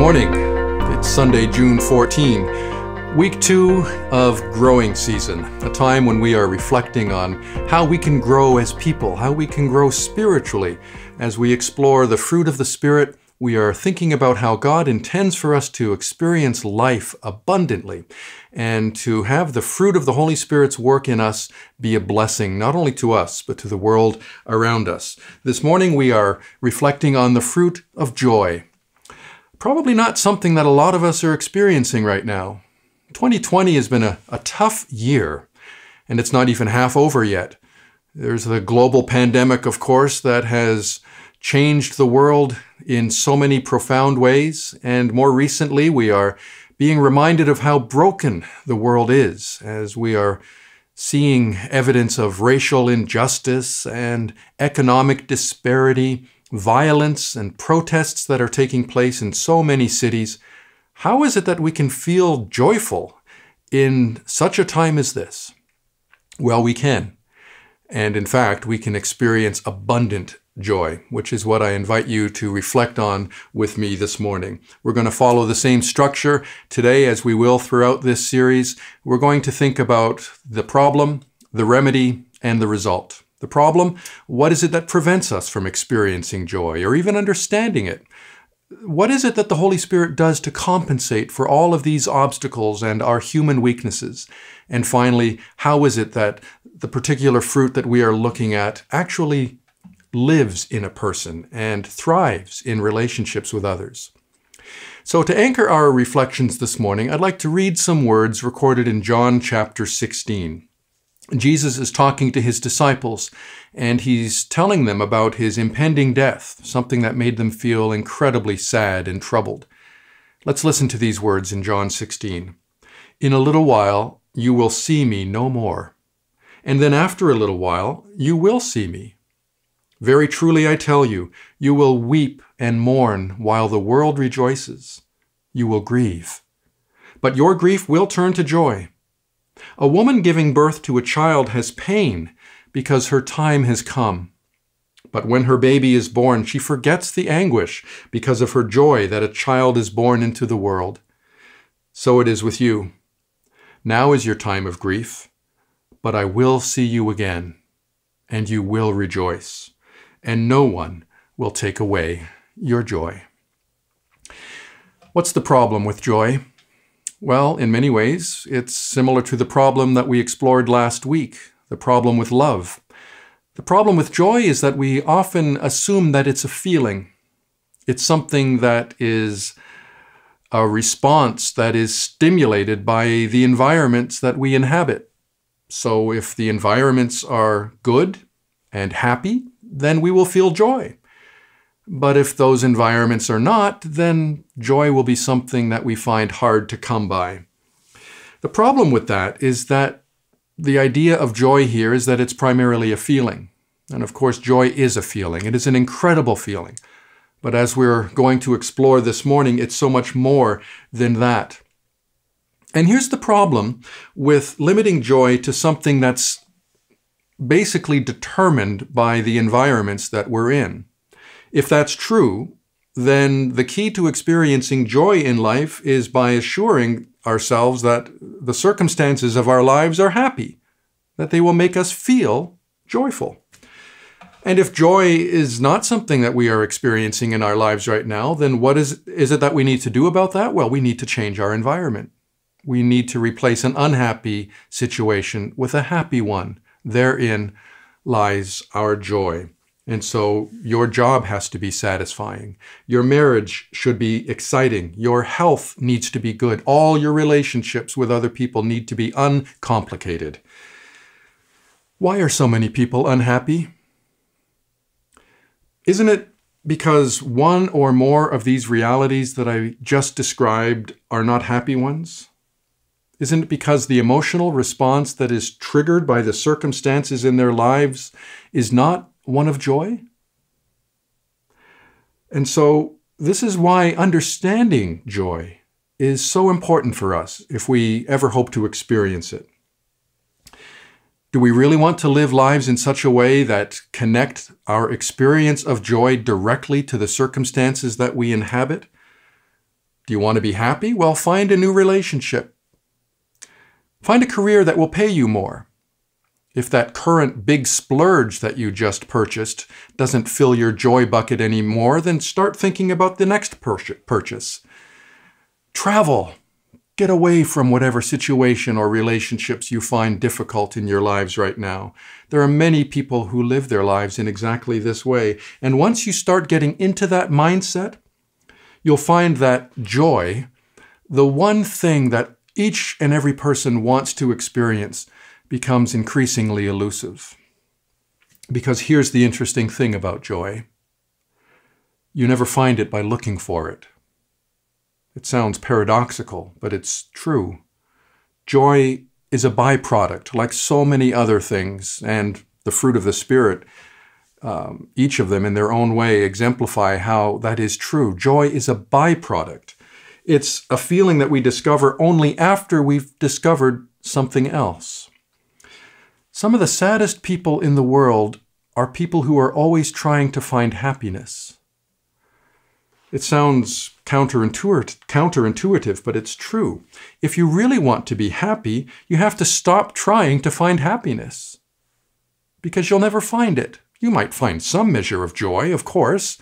morning. It's Sunday, June 14, week 2 of growing season, a time when we are reflecting on how we can grow as people, how we can grow spiritually. As we explore the fruit of the Spirit, we are thinking about how God intends for us to experience life abundantly and to have the fruit of the Holy Spirit's work in us be a blessing, not only to us, but to the world around us. This morning we are reflecting on the fruit of joy. Probably not something that a lot of us are experiencing right now. 2020 has been a tough year, and it's not even half over yet. There's the global pandemic, of course, that has changed the world in so many profound ways, and more recently we are being reminded of how broken the world is as we are seeing evidence of racial injustice and economic disparity, violence and protests that are taking place in so many cities. How is it that we can feel joyful in such a time as this? Well, we can. And in fact, we can experience abundant joy, which is what I invite you to reflect on with me this morning. We're going to follow the same structure today as we will throughout this series. We're going to think about the problem, the remedy, and the result. The problem, what is it that prevents us from experiencing joy or even understanding it? What is it that the Holy Spirit does to compensate for all of these obstacles and our human weaknesses? And finally, how is it that the particular fruit that we are looking at actually lives in a person and thrives in relationships with others? So to anchor our reflections this morning, I'd like to read some words recorded in John chapter 16. Jesus is talking to his disciples, and he's telling them about his impending death, something that made them feel incredibly sad and troubled. Let's listen to these words in John 16. "In a little while you will see me no more, and then after a little while you will see me. Very truly I tell you, you will weep and mourn while the world rejoices. You will grieve, but your grief will turn to joy. A woman giving birth to a child has pain because her time has come. But when her baby is born, she forgets the anguish because of her joy that a child is born into the world. So it is with you. Now is your time of grief, but I will see you again, and you will rejoice, and no one will take away your joy." What's the problem with joy? Well, in many ways, it's similar to the problem that we explored last week, the problem with love. The problem with joy is that we often assume that it's a feeling. It's something that is a response that is stimulated by the environments that we inhabit. So if the environments are good and happy, then we will feel joy. But if those environments are not, then joy will be something that we find hard to come by. The problem with that is that the idea of joy here is that it's primarily a feeling. And of course, joy is a feeling. It is an incredible feeling. But as we're going to explore this morning, it's so much more than that. And here's the problem with limiting joy to something that's basically determined by the environments that we're in. If that's true, then the key to experiencing joy in life is by assuring ourselves that the circumstances of our lives are happy, that they will make us feel joyful. And if joy is not something that we are experiencing in our lives right now, then what is it that we need to do about that? Well, we need to change our environment. We need to replace an unhappy situation with a happy one. Therein lies our joy. And so your job has to be satisfying. Your marriage should be exciting. Your health needs to be good. All your relationships with other people need to be uncomplicated. Why are so many people unhappy? Isn't it because one or more of these realities that I just described are not happy ones? Isn't it because the emotional response that is triggered by the circumstances in their lives is not one of joy? And so this is why understanding joy is so important for us if we ever hope to experience it. Do we really want to live lives in such a way that connect our experience of joy directly to the circumstances that we inhabit? Do you want to be happy? Well, find a new relationship. Find a career that will pay you more. If that current big splurge that you just purchased doesn't fill your joy bucket anymore, then start thinking about the next purchase. Travel. Get away from whatever situation or relationships you find difficult in your lives right now. There are many people who live their lives in exactly this way. And once you start getting into that mindset, you'll find that joy, the one thing that each and every person wants to experience, becomes increasingly elusive. Because here's the interesting thing about joy. You never find it by looking for it. It sounds paradoxical, but it's true. Joy is a byproduct, like so many other things, and the fruit of the Spirit, each of them in their own way exemplify how that is true. Joy is a byproduct. It's a feeling that we discover only after we've discovered something else. Some of the saddest people in the world are people who are always trying to find happiness. It sounds counterintuitive, but it's true. If you really want to be happy, you have to stop trying to find happiness, because you'll never find it. You might find some measure of joy, of course,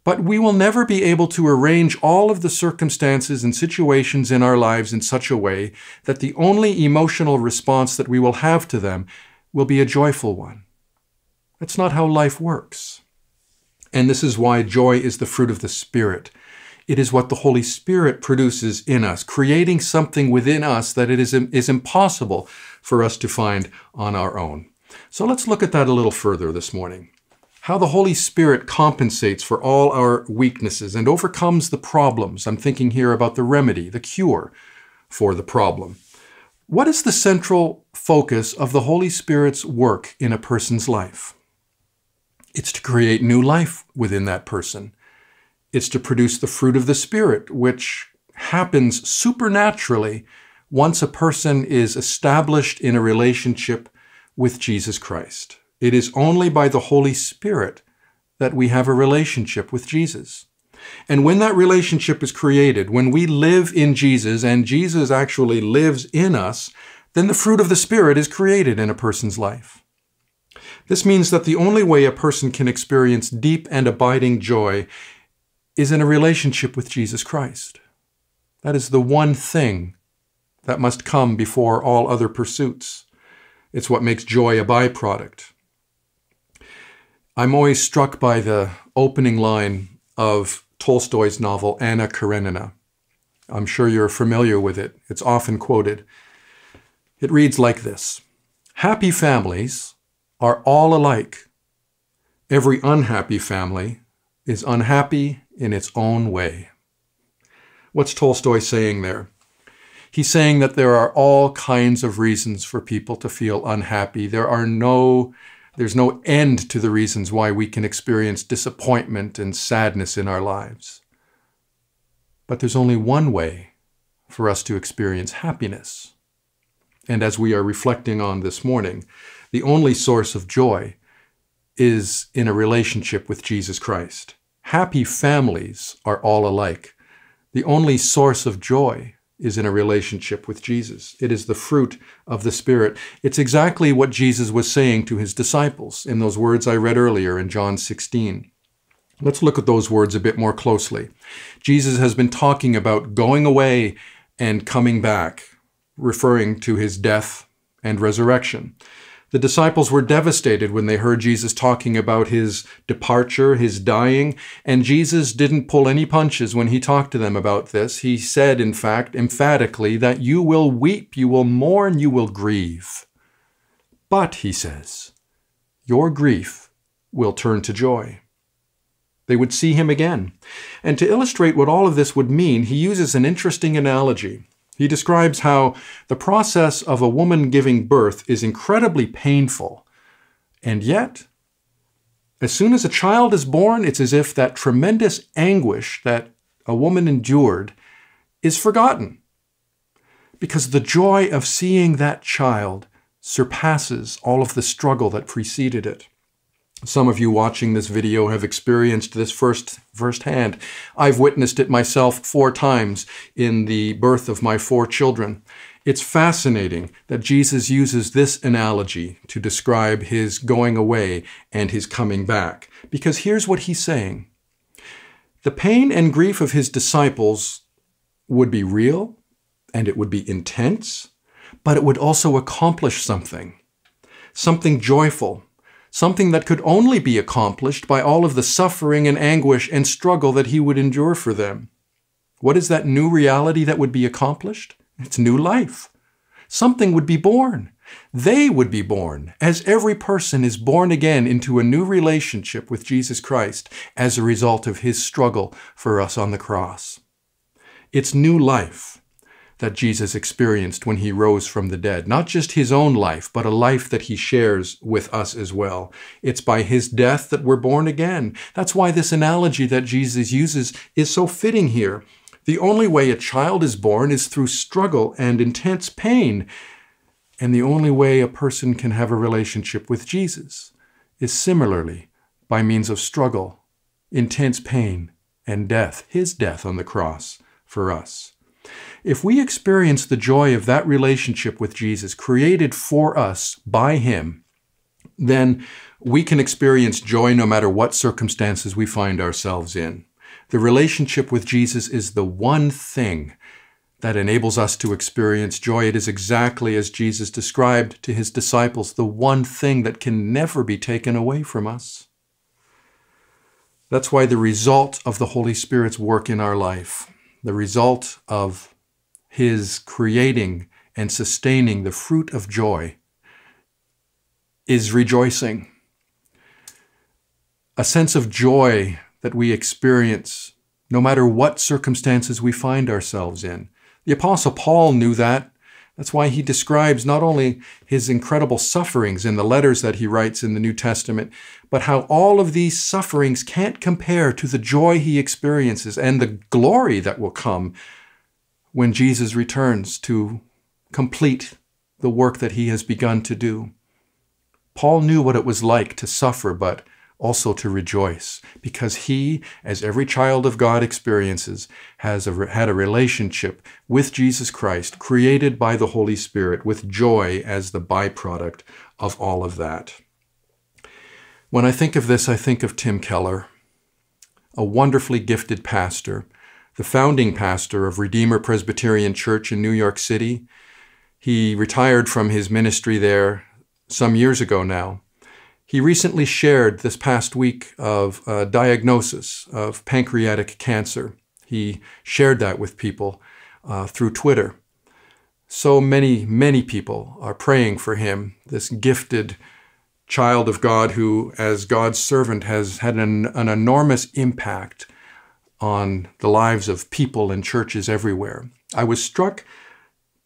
but we will never be able to arrange all of the circumstances and situations in our lives in such a way that the only emotional response that we will have to them will be a joyful one. That's not how life works. And this is why joy is the fruit of the Spirit. It is what the Holy Spirit produces in us, creating something within us that it is impossible for us to find on our own. So let's look at that a little further this morning. How the Holy Spirit compensates for all our weaknesses and overcomes the problems. I'm thinking here about the remedy, the cure for the problem. What is the central focus of the Holy Spirit's work in a person's life? It's to create new life within that person. It's to produce the fruit of the Spirit, which happens supernaturally once a person is established in a relationship with Jesus Christ. It is only by the Holy Spirit that we have a relationship with Jesus. And when that relationship is created, when we live in Jesus and Jesus actually lives in us, then the fruit of the Spirit is created in a person's life. This means that the only way a person can experience deep and abiding joy is in a relationship with Jesus Christ. That is the one thing that must come before all other pursuits. It's what makes joy a byproduct. I'm always struck by the opening line of Tolstoy's novel, Anna Karenina. I'm sure you're familiar with it. It's often quoted. It reads like this: "Happy families are all alike. Every unhappy family is unhappy in its own way." What's Tolstoy saying there? He's saying that there are all kinds of reasons for people to feel unhappy. There's no end to the reasons why we can experience disappointment and sadness in our lives. But there's only one way for us to experience happiness. And as we are reflecting on this morning, the only source of joy is in a relationship with Jesus Christ. Happy families are all alike. The only source of joy is in a relationship with Jesus. It is the fruit of the Spirit. It's exactly what Jesus was saying to his disciples in those words I read earlier in John 16. Let's look at those words a bit more closely. Jesus has been talking about going away and coming back, referring to his death and resurrection. The disciples were devastated when they heard Jesus talking about his departure, his dying, and Jesus didn't pull any punches when he talked to them about this. He said, in fact, emphatically, that you will weep, you will mourn, you will grieve. But, he says, your grief will turn to joy. They would see him again. And to illustrate what all of this would mean, he uses an interesting analogy. He describes how the process of a woman giving birth is incredibly painful. And yet, as soon as a child is born, it's as if that tremendous anguish that a woman endured is forgotten. Because the joy of seeing that child surpasses all of the struggle that preceded it. Some of you watching this video have experienced this firsthand. I've witnessed it myself 4 times in the birth of my 4 children. It's fascinating that Jesus uses this analogy to describe his going away and his coming back. Because here's what he's saying. The pain and grief of his disciples would be real, and it would be intense, but it would also accomplish something joyful, something that could only be accomplished by all of the suffering and anguish and struggle that he would endure for them. What is that new reality that would be accomplished? It's new life. Something would be born. They would be born, as every person is born again into a new relationship with Jesus Christ as a result of his struggle for us on the cross. It's new life that Jesus experienced when he rose from the dead. Not just his own life, but a life that he shares with us as well. It's by his death that we're born again. That's why this analogy that Jesus uses is so fitting here. The only way a child is born is through struggle and intense pain. And the only way a person can have a relationship with Jesus is similarly by means of struggle, intense pain, and death, his death on the cross for us. If we experience the joy of that relationship with Jesus created for us by him, then we can experience joy no matter what circumstances we find ourselves in. The relationship with Jesus is the one thing that enables us to experience joy. It is exactly as Jesus described to his disciples, the one thing that can never be taken away from us. That's why the result of the Holy Spirit's work in our life, the result of his creating and sustaining the fruit of joy, is rejoicing. A sense of joy that we experience no matter what circumstances we find ourselves in. The Apostle Paul knew that. That's why he describes not only his incredible sufferings in the letters that he writes in the New Testament, but how all of these sufferings can't compare to the joy he experiences and the glory that will come when Jesus returns to complete the work that he has begun to do. Paul knew what it was like to suffer, but also to rejoice, because he, as every child of God experiences, had a relationship with Jesus Christ, created by the Holy Spirit, with joy as the byproduct of all of that. When I think of this, I think of Tim Keller, a wonderfully gifted pastor, the founding pastor of Redeemer Presbyterian Church in New York City. He retired from his ministry there some years ago now. He recently shared this past week of a diagnosis of pancreatic cancer. He shared that with people through Twitter. So many people are praying for him, this gifted child of God who, as God's servant, has had an enormous impact on the lives of people and churches everywhere. I was struck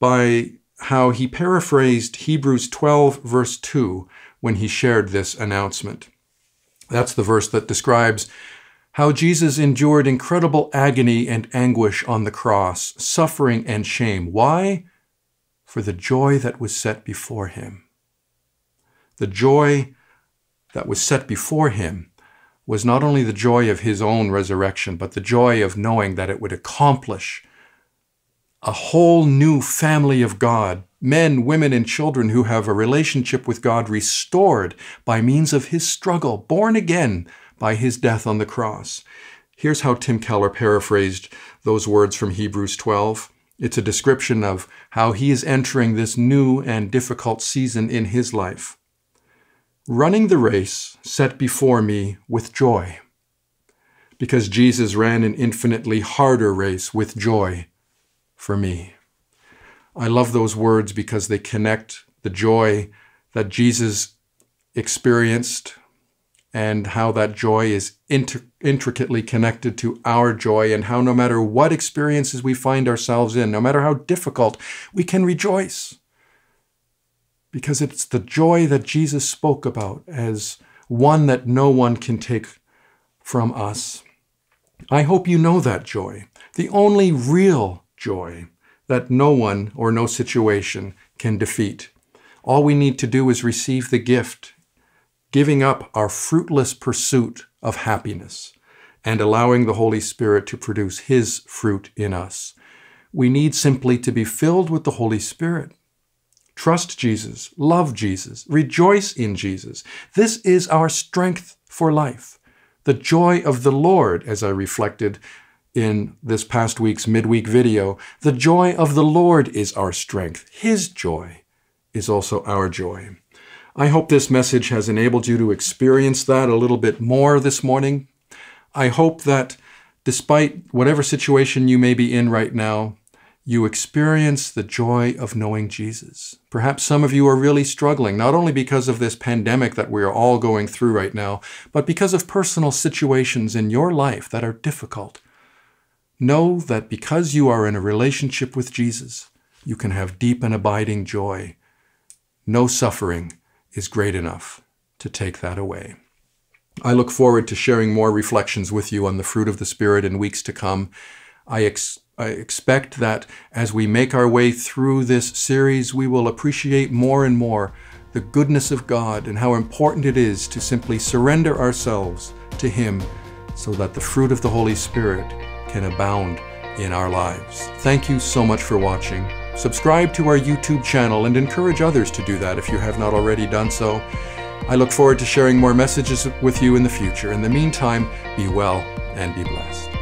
by how he paraphrased Hebrews 12, verse 2, when he shared this announcement. That's the verse that describes how Jesus endured incredible agony and anguish on the cross, suffering and shame. Why? For the joy that was set before him. The joy that was set before him was not only the joy of his own resurrection, but the joy of knowing that it would accomplish a whole new family of God, men, women, and children who have a relationship with God restored by means of his struggle, born again by his death on the cross. Here's how Tim Keller paraphrased those words from Hebrews 12. It's a description of how he is entering this new and difficult season in his life. Running the race set before me with joy, because Jesus ran an infinitely harder race with joy for me. I love those words because they connect the joy that Jesus experienced and how that joy is intricately connected to our joy, and how no matter what experiences we find ourselves in, no matter how difficult, we can rejoice. Because it's the joy that Jesus spoke about as one that no one can take from us. I hope you know that joy, the only real joy that no one or no situation can defeat. All we need to do is receive the gift giving up our fruitless pursuit of happiness and allowing the Holy Spirit to produce His fruit in us. We need simply to be filled with the Holy Spirit. Trust Jesus, love Jesus, rejoice in Jesus. This is our strength for life. The joy of the Lord, as I reflected in this past week's midweek video, the joy of the Lord is our strength. His joy is also our joy. I hope this message has enabled you to experience that a little bit more this morning. I hope that despite whatever situation you may be in right now, you experience the joy of knowing Jesus. Perhaps some of you are really struggling, not only because of this pandemic that we are all going through right now, but because of personal situations in your life that are difficult. Know that because you are in a relationship with Jesus, you can have deep and abiding joy. No suffering is great enough to take that away. I look forward to sharing more reflections with you on the fruit of the Spirit in weeks to come. I expect that as we make our way through this series, we will appreciate more and more the goodness of God and how important it is to simply surrender ourselves to Him so that the fruit of the Holy Spirit can abound in our lives. Thank you so much for watching. Subscribe to our YouTube channel and encourage others to do that if you have not already done so. I look forward to sharing more messages with you in the future. In the meantime, be well and be blessed.